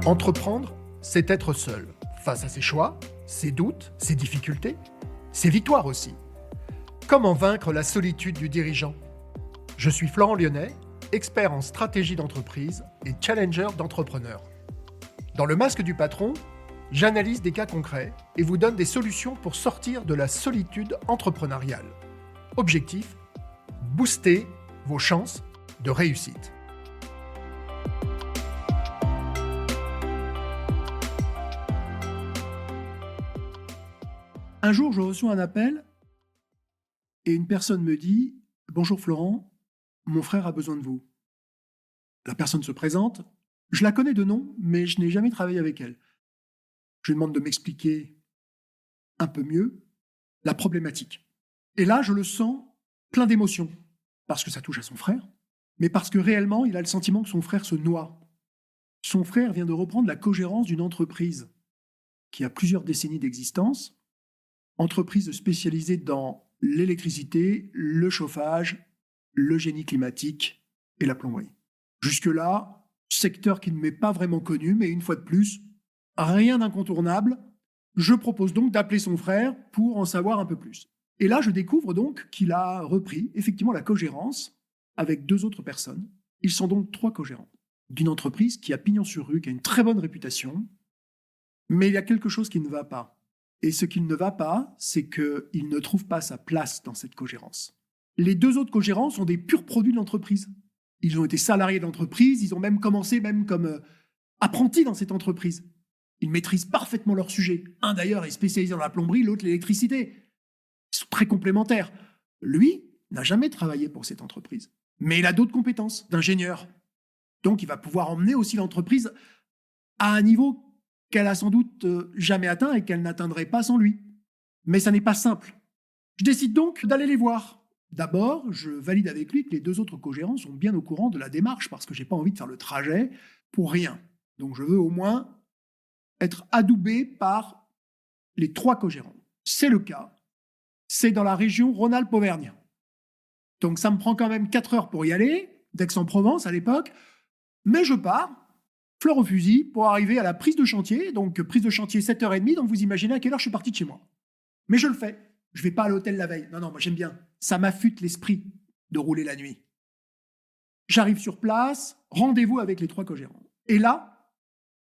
Entreprendre, c'est être seul, face à ses choix, ses doutes, ses difficultés, ses victoires aussi. Comment vaincre la solitude du dirigeant? Je suis Florent Lyonnais, expert en stratégie d'entreprise et challenger d'entrepreneurs. Dans le masque du patron, j'analyse des cas concrets et vous donne des solutions pour sortir de la solitude entrepreneuriale. Objectif, booster vos chances de réussite. Un jour, je reçois un appel et une personne me dit « Bonjour Florent, mon frère a besoin de vous ». La personne se présente, je la connais de nom, mais je n'ai jamais travaillé avec elle. Je lui demande de m'expliquer un peu mieux la problématique. Et là, je le sens plein d'émotions, parce que ça touche à son frère, mais parce que réellement, il a le sentiment que son frère se noie. Son frère vient de reprendre la cogérance d'une entreprise qui a plusieurs décennies d'existence, entreprise spécialisée dans l'électricité, le chauffage, le génie climatique et la plomberie. Jusque-là, secteur qui ne m'est pas vraiment connu, mais une fois de plus, rien d'incontournable. Je propose donc d'appeler son frère pour en savoir un peu plus. Et là, je découvre donc qu'il a repris effectivement la cogérance avec 2 autres personnes. Ils sont donc 3 cogérants d'une entreprise qui a pignon sur rue, qui a une très bonne réputation, mais il y a quelque chose qui ne va pas. Et ce qu'il ne va pas, c'est qu'il ne trouve pas sa place dans cette cogérance. Les 2 autres cogérants sont des purs produits de l'entreprise. Ils ont été salariés de l'entreprise, ils ont même commencé comme apprentis dans cette entreprise. Ils maîtrisent parfaitement leur sujet. Un d'ailleurs est spécialisé dans la plomberie, l'autre l'électricité. Ils sont très complémentaires. Lui n'a jamais travaillé pour cette entreprise. Mais il a d'autres compétences d'ingénieur. Donc il va pouvoir emmener aussi l'entreprise à un niveau qu'elle a sans doute jamais atteint et qu'elle n'atteindrait pas sans lui. Mais ça n'est pas simple. Je décide donc d'aller les voir. D'abord, je valide avec lui que les 2 autres cogérants sont bien au courant de la démarche parce que j'ai pas envie de faire le trajet pour rien. Donc je veux au moins être adoubé par les 3 cogérants. C'est le cas. C'est dans la région Rhône-Alpes-Auvergne. Donc ça me prend quand même 4 heures pour y aller, d'Aix-en-Provence à l'époque, mais je pars fleur au fusil pour arriver à la prise de chantier, donc prise de chantier 7h30, donc vous imaginez à quelle heure je suis parti de chez moi. Mais je le fais. Je ne vais pas à l'hôtel la veille. Non, moi j'aime bien. Ça m'affûte l'esprit de rouler la nuit. J'arrive sur place, rendez-vous avec les 3 cogérants. Et là,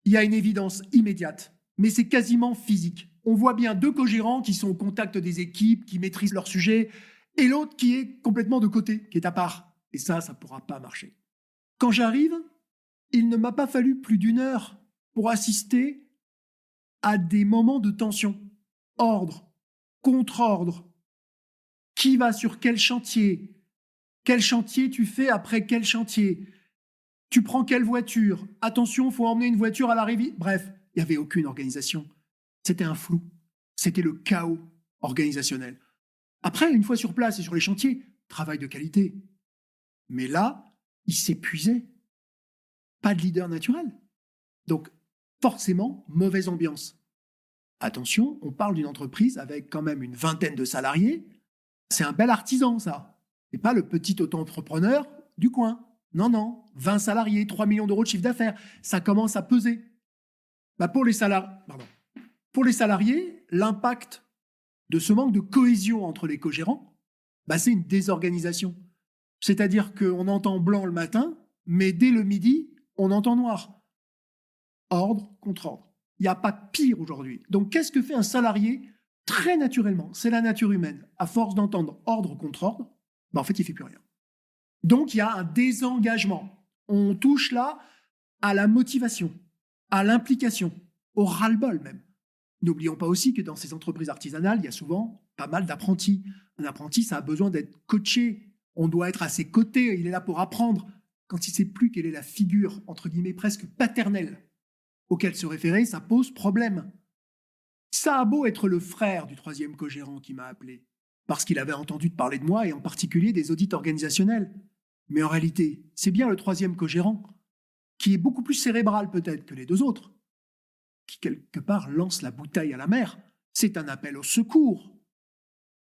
il y a une évidence immédiate, mais c'est quasiment physique. On voit bien 2 cogérants qui sont au contact des équipes, qui maîtrisent leur sujet, et l'autre qui est complètement de côté, qui est à part. Et ça ne pourra pas marcher. Quand j'arrive, il ne m'a pas fallu plus d'1 heure pour assister à des moments de tension. Ordre, contre-ordre. Qui va sur quel chantier? Quel chantier tu fais après quel chantier? Tu prends quelle voiture? Attention, il faut emmener une voiture à l'arrivée. Bref, il n'y avait aucune organisation. C'était un flou. C'était le chaos organisationnel. Après, une fois sur place et sur les chantiers, travail de qualité. Mais là, il s'épuisait. Pas de leader naturel. Donc, forcément, mauvaise ambiance. Attention, on parle d'une entreprise avec quand même une 20aine de salariés. C'est un bel artisan, ça. C'est pas le petit auto-entrepreneur du coin. Non, 20 salariés, 3 millions d'euros de chiffre d'affaires. Ça commence à peser. Pour les salariés, l'impact de ce manque de cohésion entre les cogérants, c'est une désorganisation. C'est-à-dire qu'on entend blanc le matin, mais dès le midi, on entend noir. Ordre contre ordre. Il n'y a pas pire aujourd'hui. Donc, qu'est-ce que fait un salarié? Très naturellement, c'est la nature humaine. À force d'entendre ordre contre ordre, en fait, il ne fait plus rien. Donc, il y a un désengagement. On touche là à la motivation, à l'implication, au ras-le-bol même. N'oublions pas aussi que dans ces entreprises artisanales, il y a souvent pas mal d'apprentis. Un apprenti, ça a besoin d'être coaché. On doit être à ses côtés. Il est là pour apprendre. Quand il ne sait plus quelle est la figure, entre guillemets, presque paternelle auquel se référer, ça pose problème. Ça a beau être le frère du 3e cogérant qui m'a appelé, parce qu'il avait entendu parler de moi et en particulier des audits organisationnels. Mais en réalité, c'est bien le 3e cogérant, qui est beaucoup plus cérébral peut-être que les 2 autres, qui quelque part lance la bouteille à la mer. C'est un appel au secours.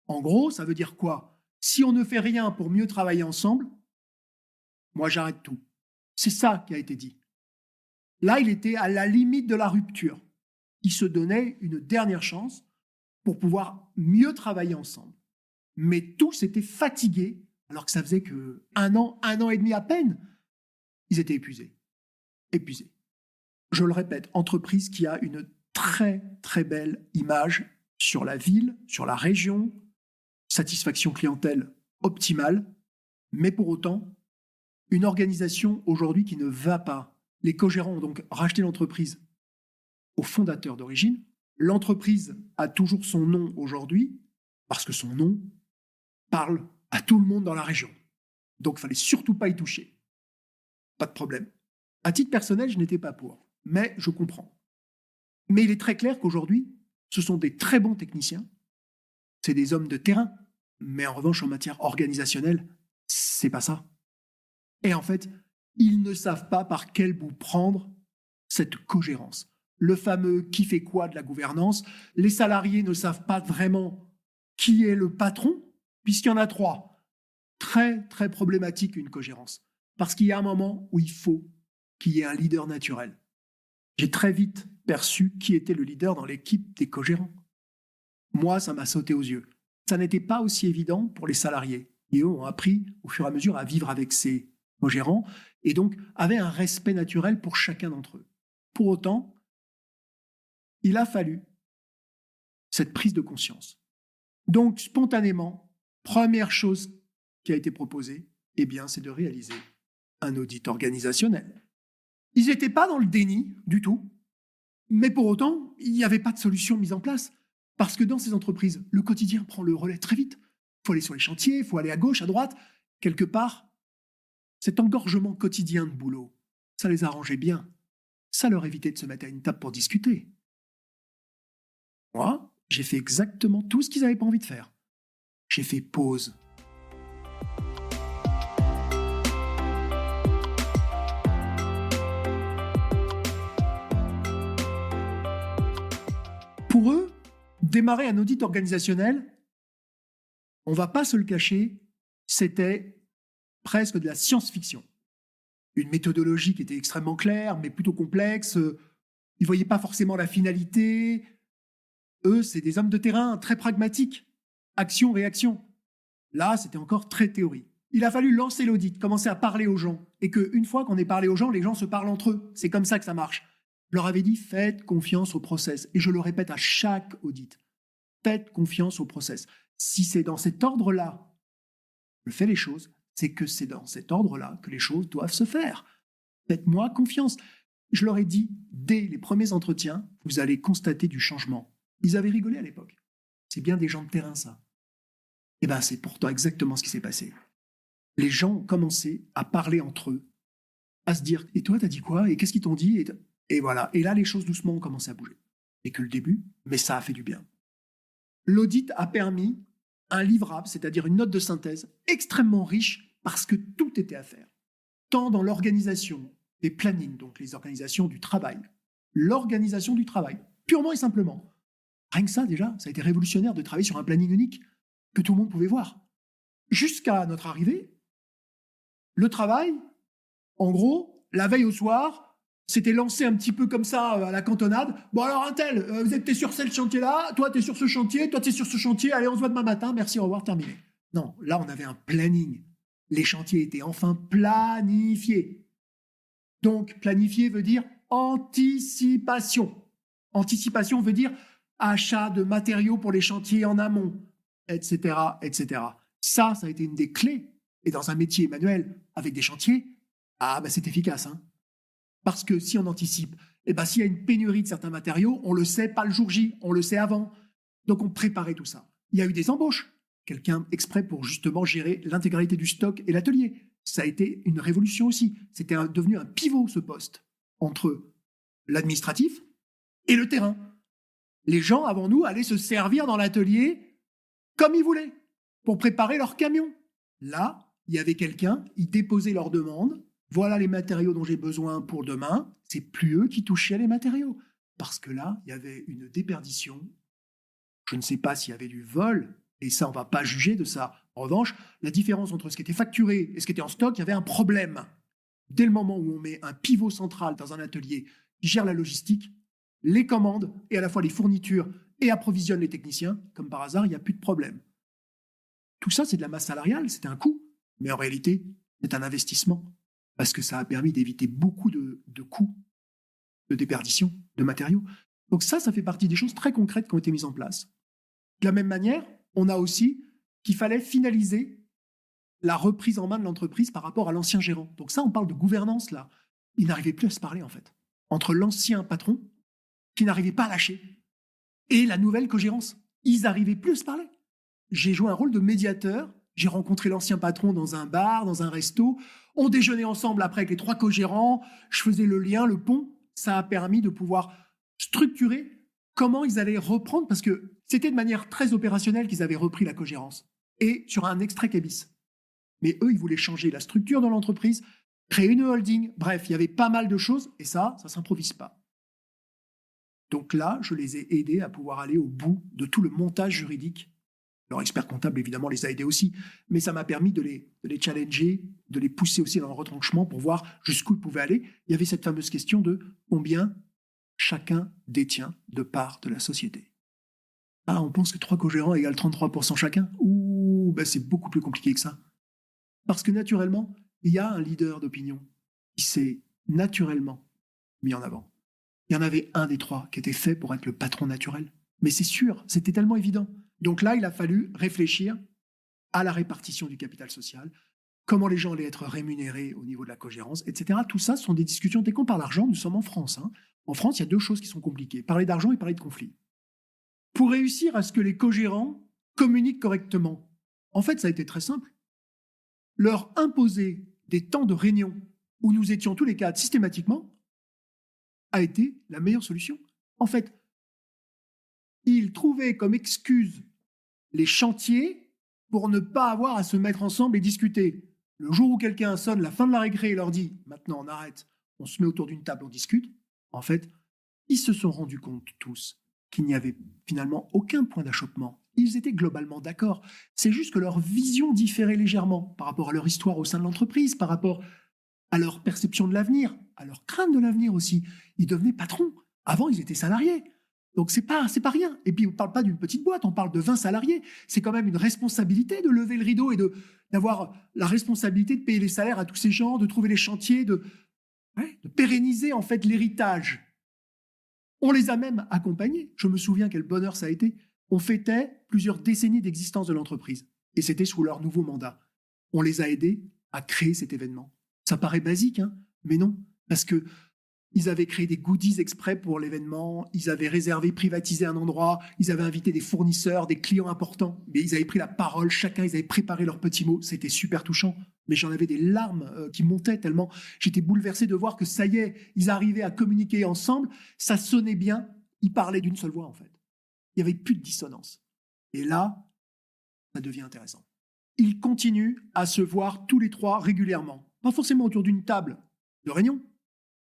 En gros, ça veut dire quoi? Si on ne fait rien pour mieux travailler ensemble, moi j'arrête tout. C'est ça qui a été dit. Là, il était à la limite de la rupture. Il se donnait une dernière chance pour pouvoir mieux travailler ensemble. Mais tous étaient fatigués, alors que ça faisait que un an et demi à peine, ils étaient épuisés. Épuisés. Je le répète, entreprise qui a une très très belle image sur la ville, sur la région, satisfaction clientèle optimale, mais pour autant, une organisation aujourd'hui qui ne va pas. Les co-gérants ont donc racheté l'entreprise au fondateur d'origine. L'entreprise a toujours son nom aujourd'hui, parce que son nom parle à tout le monde dans la région. Donc il ne fallait surtout pas y toucher. Pas de problème. À titre personnel, je n'étais pas pour, mais je comprends. Mais il est très clair qu'aujourd'hui, ce sont des très bons techniciens, c'est des hommes de terrain, mais en revanche, en matière organisationnelle, c'est pas ça. Et en fait, ils ne savent pas par quel bout prendre cette cogérance. Le fameux qui fait quoi de la gouvernance, les salariés ne savent pas vraiment qui est le patron, puisqu'il y en a trois. Très, très problématique une cogérance. Parce qu'il y a un moment où il faut qu'il y ait un leader naturel. J'ai très vite perçu qui était le leader dans l'équipe des cogérants. Moi, ça m'a sauté aux yeux. Ça n'était pas aussi évident pour les salariés. Et eux ont appris au fur et à mesure à vivre avec ces cogérants et donc avaient un respect naturel pour chacun d'entre eux. Pour autant, il a fallu cette prise de conscience. Donc, spontanément, première chose qui a été proposée, eh bien, c'est de réaliser un audit organisationnel. Ils n'étaient pas dans le déni du tout, mais pour autant, il n'y avait pas de solution mise en place. Parce que dans ces entreprises, le quotidien prend le relais très vite. Il faut aller sur les chantiers, il faut aller à gauche, à droite. Quelque part, cet engorgement quotidien de boulot, ça les arrangeait bien. Ça leur évitait de se mettre à une table pour discuter. Moi, j'ai fait exactement tout ce qu'ils n'avaient pas envie de faire. J'ai fait pause. Pour eux, démarrer un audit organisationnel, on ne va pas se le cacher, c'était presque de la science-fiction. Une méthodologie qui était extrêmement claire, mais plutôt complexe. Ils ne voyaient pas forcément la finalité. Eux, c'est des hommes de terrain très pragmatiques. Action-réaction. Là, c'était encore très théorie. Il a fallu lancer l'audit, commencer à parler aux gens. Et qu'une fois qu'on ait parlé aux gens, les gens se parlent entre eux. C'est comme ça que ça marche. Je leur avais dit, faites confiance au process. Et je le répète à chaque audit. Faites confiance au process. Si c'est dans cet ordre-là que je fais les choses, c'est que c'est dans cet ordre-là que les choses doivent se faire. Faites-moi confiance. Je leur ai dit, dès les premiers entretiens, vous allez constater du changement. Ils avaient rigolé à l'époque. C'est bien des gens de terrain, ça. Eh bien, c'est pourtant exactement ce qui s'est passé. Les gens ont commencé à parler entre eux, à se dire, et toi, t'as dit quoi? Et qu'est-ce qu'ils t'ont dit? Et voilà. Et là, les choses doucement ont commencé à bouger. C'est que le début, mais ça a fait du bien. L'audit a permis un livrable, c'est-à-dire une note de synthèse extrêmement riche parce que tout était à faire. Tant dans l'organisation des plannings, donc les organisations du travail, l'organisation du travail, purement et simplement. Rien que ça, déjà, ça a été révolutionnaire de travailler sur un planning unique que tout le monde pouvait voir. Jusqu'à notre arrivée, le travail, en gros, la veille au soir, c'était lancé un petit peu comme ça à la cantonade. Bon alors un tel, t'es sur ce chantier-là, toi t'es sur ce chantier, toi t'es sur ce chantier, allez on se voit demain matin, merci, au revoir, terminé. Non, là on avait un planning. Les chantiers étaient enfin planifiés. Donc planifier veut dire anticipation. Anticipation veut dire achat de matériaux pour les chantiers en amont, etc., etc. Ça a été une des clés. Et dans un métier manuel avec des chantiers, c'est efficace, hein. Parce que si on anticipe, s'il y a une pénurie de certains matériaux, on le sait pas le jour J, on le sait avant. Donc on préparait tout ça. Il y a eu des embauches. Quelqu'un exprès pour justement gérer l'intégralité du stock et l'atelier. Ça a été une révolution aussi. C'était devenu un pivot, ce poste, entre l'administratif et le terrain. Les gens, avant nous, allaient se servir dans l'atelier comme ils voulaient, pour préparer leur camion. Là, il y avait quelqu'un, ils déposaient leurs demandes. Voilà les matériaux dont j'ai besoin pour demain. C'est plus eux qui touchaient les matériaux. Parce que là, il y avait une déperdition. Je ne sais pas s'il y avait du vol, et ça, on ne va pas juger de ça. En revanche, la différence entre ce qui était facturé et ce qui était en stock, il y avait un problème. dès le moment où on met un pivot central dans un atelier qui gère la logistique, les commandes et à la fois les fournitures et approvisionne les techniciens, comme par hasard, il n'y a plus de problème. Tout ça, c'est de la masse salariale, c'est un coût, mais en réalité, c'est un investissement, parce que ça a permis d'éviter beaucoup de coûts, de déperdition, de matériaux. Donc ça fait partie des choses très concrètes qui ont été mises en place. De la même manière, on a aussi qu'il fallait finaliser la reprise en main de l'entreprise par rapport à l'ancien gérant. Donc ça, on parle de gouvernance, là. Ils n'arrivaient plus à se parler, en fait. Entre l'ancien patron, qui n'arrivait pas à lâcher, et la nouvelle cogérance. Ils n'arrivaient plus à se parler. J'ai joué un rôle de médiateur. J'ai rencontré l'ancien patron dans un bar, dans un resto. On déjeunait ensemble après avec les 3 co-gérants. Je faisais le lien, le pont. Ça a permis de pouvoir structurer comment ils allaient reprendre, parce que c'était de manière très opérationnelle qu'ils avaient repris la cogérance. Et sur un extrait cabis. Mais eux, ils voulaient changer la structure dans l'entreprise, créer une holding. Bref, il y avait pas mal de choses, et ça ne s'improvise pas. Donc là, je les ai aidés à pouvoir aller au bout de tout le montage juridique. Leur expert comptable, évidemment, les a aidés aussi, mais ça m'a permis de les challenger, de les pousser aussi dans le retranchement pour voir jusqu'où ils pouvaient aller. Il y avait cette fameuse question de combien chacun détient de parts de la société. Ah, on pense que 3 co-gérants égale 33% chacun. Ouh, c'est beaucoup plus compliqué que ça. Parce que naturellement, il y a un leader d'opinion qui s'est naturellement mis en avant. Il y en avait un des 3 qui était fait pour être le patron naturel. Mais c'est sûr, c'était tellement évident. Donc là, il a fallu réfléchir à la répartition du capital social, comment les gens allaient être rémunérés au niveau de la cogérance, etc. Tout ça, ce sont des discussions. Dès qu'on parle d'argent, nous sommes en France. En France, il y a 2 choses qui sont compliquées. Parler d'argent et parler de conflit. Pour réussir à ce que les cogérants communiquent correctement, en fait, ça a été très simple. Leur imposer des temps de réunion où nous étions tous les 4 systématiquement a été la meilleure solution. En fait, ils trouvaient comme excuse les chantiers pour ne pas avoir à se mettre ensemble et discuter. Le jour où quelqu'un sonne la fin de la récré et leur dit « Maintenant, on arrête, on se met autour d'une table, on discute », en fait, ils se sont rendus compte tous qu'il n'y avait finalement aucun point d'achoppement. Ils étaient globalement d'accord. C'est juste que leur vision différait légèrement par rapport à leur histoire au sein de l'entreprise, par rapport à leur perception de l'avenir, à leur crainte de l'avenir aussi. Ils devenaient patrons. Avant, ils étaient salariés. Donc, c'est pas rien. Et puis, on ne parle pas d'une petite boîte, on parle de 20 salariés. C'est quand même une responsabilité de lever le rideau et d'avoir la responsabilité de payer les salaires à tous ces gens, de trouver les chantiers, de pérenniser en fait l'héritage. On les a même accompagnés. Je me souviens quel bonheur ça a été. On fêtait plusieurs décennies d'existence de l'entreprise. Et c'était sous leur nouveau mandat. On les a aidés à créer cet événement. Ça paraît basique, mais non. Parce que ils avaient créé des goodies exprès pour l'événement, ils avaient réservé, privatisé un endroit, ils avaient invité des fournisseurs, des clients importants, mais ils avaient pris la parole, chacun, ils avaient préparé leurs petits mots, c'était super touchant. Mais j'en avais des larmes qui montaient tellement j'étais bouleversé de voir que ça y est, ils arrivaient à communiquer ensemble, ça sonnait bien, ils parlaient d'une seule voix en fait. Il n'y avait plus de dissonance. Et là, ça devient intéressant. Ils continuent à se voir tous les 3 régulièrement, pas forcément autour d'une table de réunion,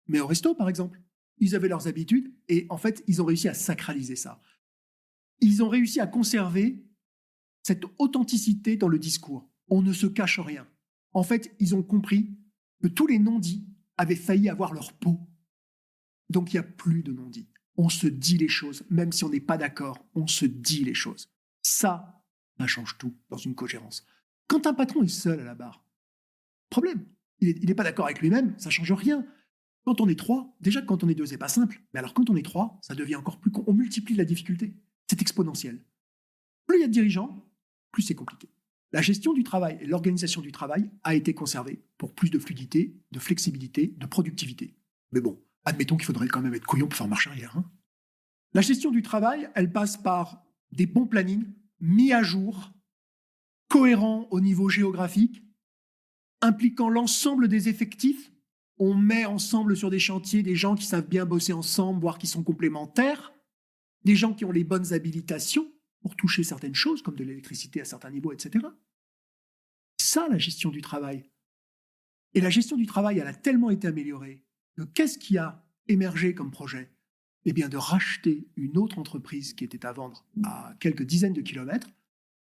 mais au resto, par exemple. Ils avaient leurs habitudes et en fait, ils ont réussi à sacraliser ça. Ils ont réussi à conserver cette authenticité dans le discours. On ne se cache rien. En fait, ils ont compris que tous les non-dits avaient failli avoir leur peau. Donc, il n'y a plus de non-dits. On se dit les choses, même si on n'est pas d'accord, on se dit les choses. Ça change tout dans une cogérance. Quand un patron est seul à la barre, problème. Il n'est pas d'accord avec lui-même, ça ne change rien. Quand on est 3, déjà quand on est 2, c'est pas simple. Mais alors quand on est 3, ça devient encore plus... On multiplie la difficulté. C'est exponentiel. Plus il y a de dirigeants, plus c'est compliqué. La gestion du travail et l'organisation du travail a été conservée pour plus de fluidité, de flexibilité, de productivité. Mais bon, admettons qu'il faudrait quand même être couillon pour faire marche arrière. La gestion du travail, elle passe par des bons plannings, mis à jour, cohérents au niveau géographique, impliquant l'ensemble des effectifs. On met ensemble sur des chantiers des gens qui savent bien bosser ensemble, voire qui sont complémentaires, des gens qui ont les bonnes habilitations pour toucher certaines choses, comme de l'électricité à certains niveaux, etc. Ça, la gestion du travail. Et la gestion du travail, elle a tellement été améliorée que qu'est-ce qui a émergé comme projet ? Eh bien, de racheter une autre entreprise qui était à vendre à quelques dizaines de kilomètres,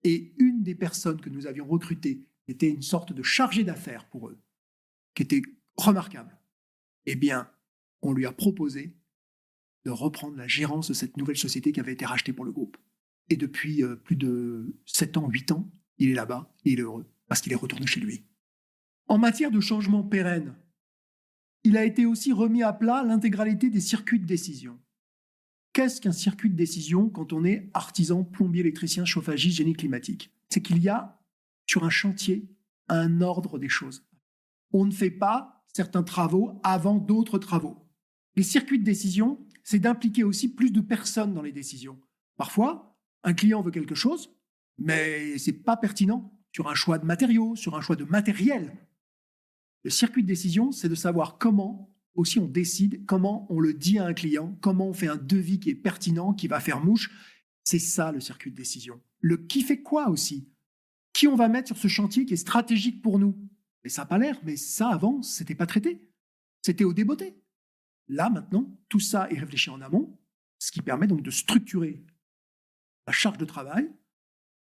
et une des personnes que nous avions recrutées était une sorte de chargé d'affaires pour eux, qui était remarquable. Eh bien, on lui a proposé de reprendre la gérance de cette nouvelle société qui avait été rachetée pour le groupe. Et depuis plus de 7 ans, 8 ans, il est là-bas et il est heureux parce qu'il est retourné chez lui. En matière de changement pérenne, il a été aussi remis à plat l'intégralité des circuits de décision. Qu'est-ce qu'un circuit de décision quand on est artisan, plombier, électricien, chauffagiste, génie climatique? C'est qu'il y a sur un chantier un ordre des choses. On ne fait pas certains travaux avant d'autres travaux. Les circuits de décision, c'est d'impliquer aussi plus de personnes dans les décisions. Parfois, un client veut quelque chose, mais ce n'est pas pertinent sur un choix de matériaux, sur un choix de matériel. Le circuit de décision, c'est de savoir comment aussi on décide, comment on le dit à un client, comment on fait un devis qui est pertinent, qui va faire mouche. C'est ça le circuit de décision. Le qui fait quoi aussi. Qui on va mettre sur ce chantier qui est stratégique pour nous. Mais ça n'a pas l'air, mais ça avant, ce n'était pas traité. C'était au débeauté. Là, maintenant, tout ça est réfléchi en amont, ce qui permet donc de structurer la charge de travail.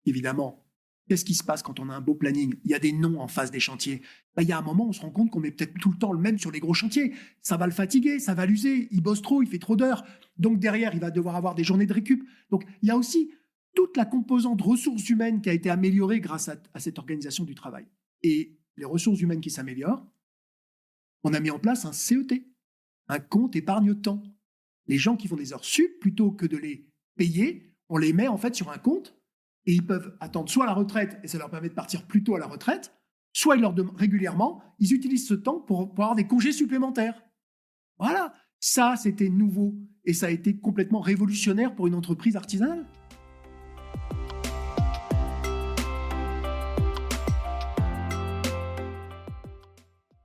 Évidemment, qu'est-ce qui se passe quand on a un beau planning? Il y a des noms en face des chantiers. Il y a un moment, on se rend compte qu'on met peut-être tout le temps le même sur les gros chantiers. Ça va le fatiguer, ça va l'user, il bosse trop, il fait trop d'heures. Donc derrière, il va devoir avoir des journées de récup. Donc il y a aussi toute la composante ressources humaines qui a été améliorée grâce à cette organisation du travail. Et les ressources humaines qui s'améliorent, on a mis en place un CET, un compte épargne-temps. Les gens qui font des heures sup, plutôt que de les payer, on les met en fait sur un compte et ils peuvent attendre soit la retraite, et ça leur permet de partir plus tôt à la retraite, soit ils leur demandent régulièrement, ils utilisent ce temps pour avoir des congés supplémentaires. Voilà, ça c'était nouveau et ça a été complètement révolutionnaire pour une entreprise artisanale.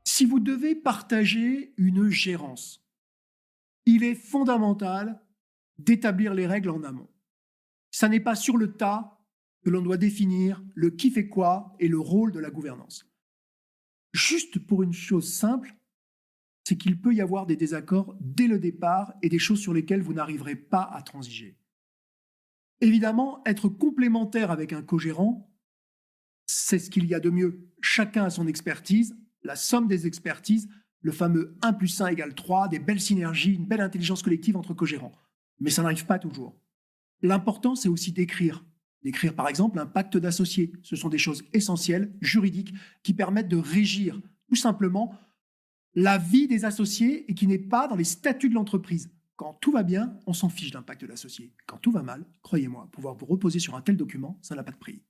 Si vous devez partager une gérance, il est fondamental d'établir les règles en amont. Ça n'est pas sur le tas que l'on doit définir le qui fait quoi et le rôle de la gouvernance. Juste pour une chose simple, c'est qu'il peut y avoir des désaccords dès le départ et des choses sur lesquelles vous n'arriverez pas à transiger. Évidemment, être complémentaire avec un co-gérant, c'est ce qu'il y a de mieux. Chacun a son expertise, la somme des expertises, le fameux 1 + 1 = 3, des belles synergies, une belle intelligence collective entre co-gérants. Mais ça n'arrive pas toujours. L'important, c'est aussi d'écrire. D'écrire, par exemple, un pacte d'associés. Ce sont des choses essentielles, juridiques, qui permettent de régir tout simplement la vie des associés et qui n'est pas dans les statuts de l'entreprise. Quand tout va bien, on s'en fiche d'un pacte d'associés. Quand tout va mal, croyez-moi, pouvoir vous reposer sur un tel document, ça n'a pas de prix.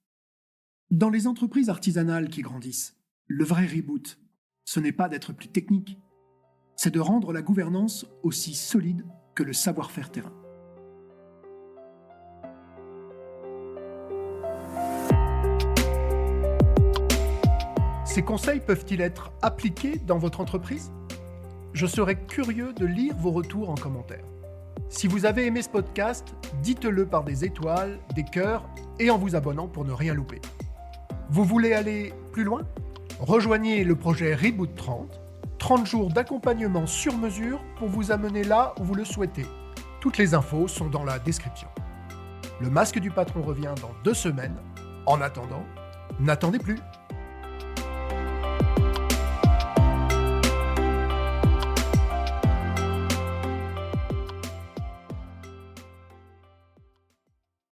Dans les entreprises artisanales qui grandissent, le vrai reboot, ce n'est pas d'être plus technique, c'est de rendre la gouvernance aussi solide que le savoir-faire terrain. Ces conseils peuvent-ils être appliqués dans votre entreprise? Je serais curieux de lire vos retours en commentaire. Si vous avez aimé ce podcast, dites-le par des étoiles, des cœurs et en vous abonnant pour ne rien louper. Vous voulez aller plus loin? Rejoignez le projet Reboot 30 jours d'accompagnement sur mesure pour vous amener là où vous le souhaitez. Toutes les infos sont dans la description. Le masque du patron revient dans 2 semaines. En attendant, n'attendez plus.